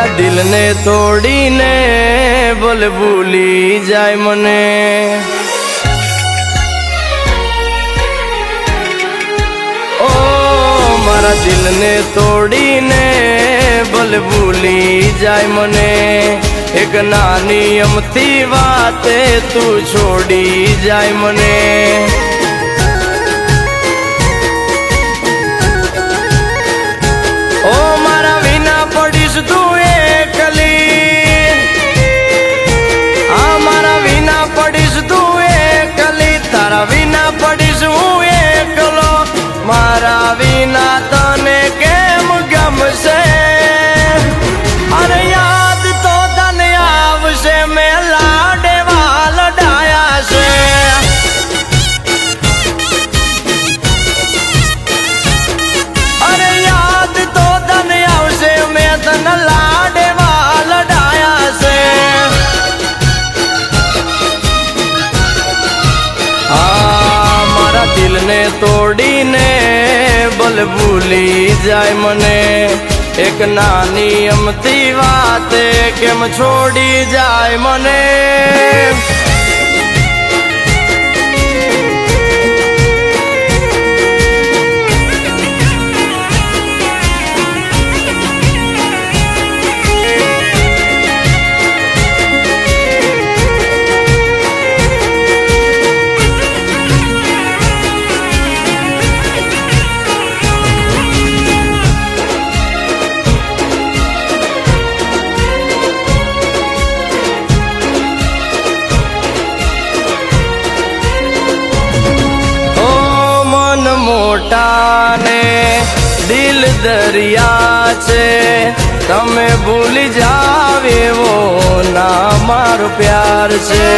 મારા દિલને તોડીને બોલ ભૂલી જાય મને। ઓ મારા દિલને તોડીને બોલ ભૂલી જાય મને। એક નાની અમથી વાતે તું છોડી જાય મને। ઓ મારા વિના પડીશ તું એકલી, આ મારા વિના પડીશ તું એકલી, તારા વિના પડીશ હું એકલો। મારા વિના તને કેમ ગમશે? અરે યાદ તો તને આવશે, મેં લાડવા લડાયા છે। અરે યાદ તો તને આવશે, મેં તને લાડવા લડાયા છે। આ મારા દિલને તોડીને બોલ ભૂલી જાય મને। એક નાની અમથી વાતે કેમ છોડી જાય મને। મોટાને દિલ દરિયા છે, તમે ભૂલી જાવ એવો ના મારો પ્યાર છે।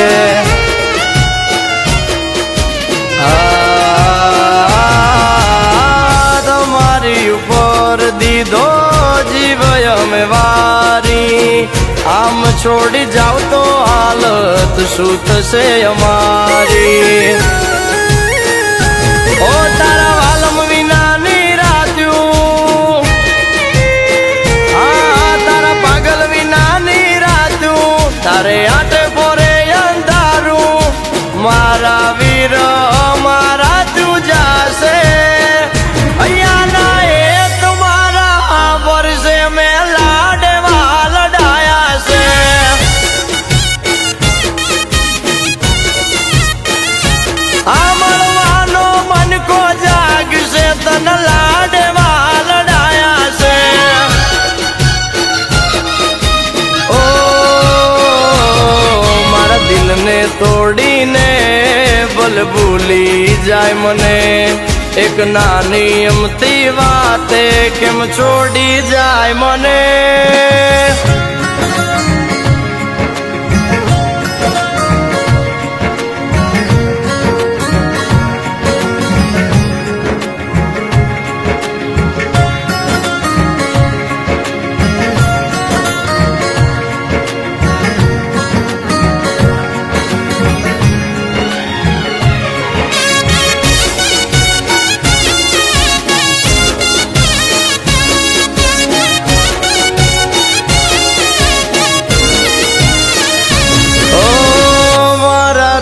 તમારી ઉપર દીધો જીવ અમે વારી, આમ છોડી જાવ તો હાલત શું થશે અમારી? ઓ તારા વાલમ વિના નિરાત્યું, હા તારા પાગલ વિના નિરાત્યું, તારે આટે પોરે અંધારું, મારા વીર મારા તું જાશે। અહીંયા ના એ તમારા વર્ષે મેં લાડવા લડાયા છે। આ મળવાનો મનકો જાગશે, તને લાડવા લડાયા છે। ઓ મારા દિલને તોડીને બોલ ભૂલી જાય મને। એક નાની અમથી વાતે કેમ છોડી જાય મને।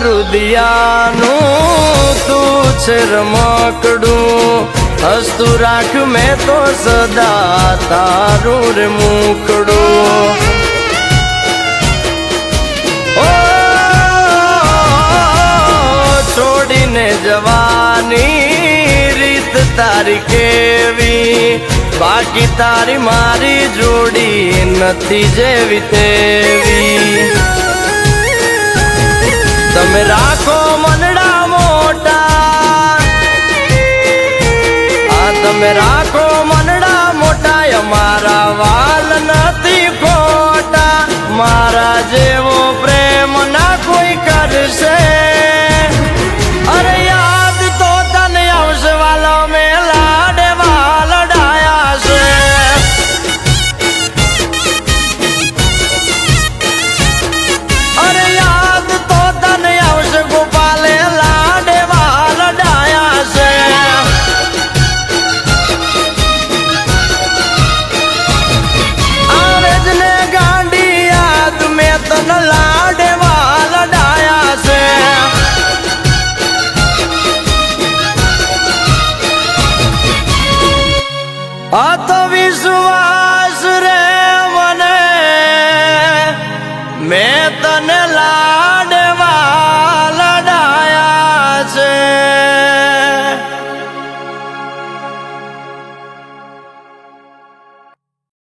રુદિયાનું તું છે રમકડું, હસતું રાખ મેં તો સદા તારું રે મુકડું। ઓ છોડીને જવાની રીત તારી કેવી, બાકી તારી મારી જોડી નથી જેવી તેવી। તમે રાખો મનડા મોટા, આ તમે રાખો મનડા મોટા, અમારા વાલ નથી ખોટા, મારા જેવો પ્રેમ ના કોઈ કરશે। અરે યાદ તો તને આવશે વાલો, મેં લાડવા લડાયા છે। અરે યાદ તો તને આવશે ગોપાલે, લાડવા લડાયા છે। આવે જ ને મેં તને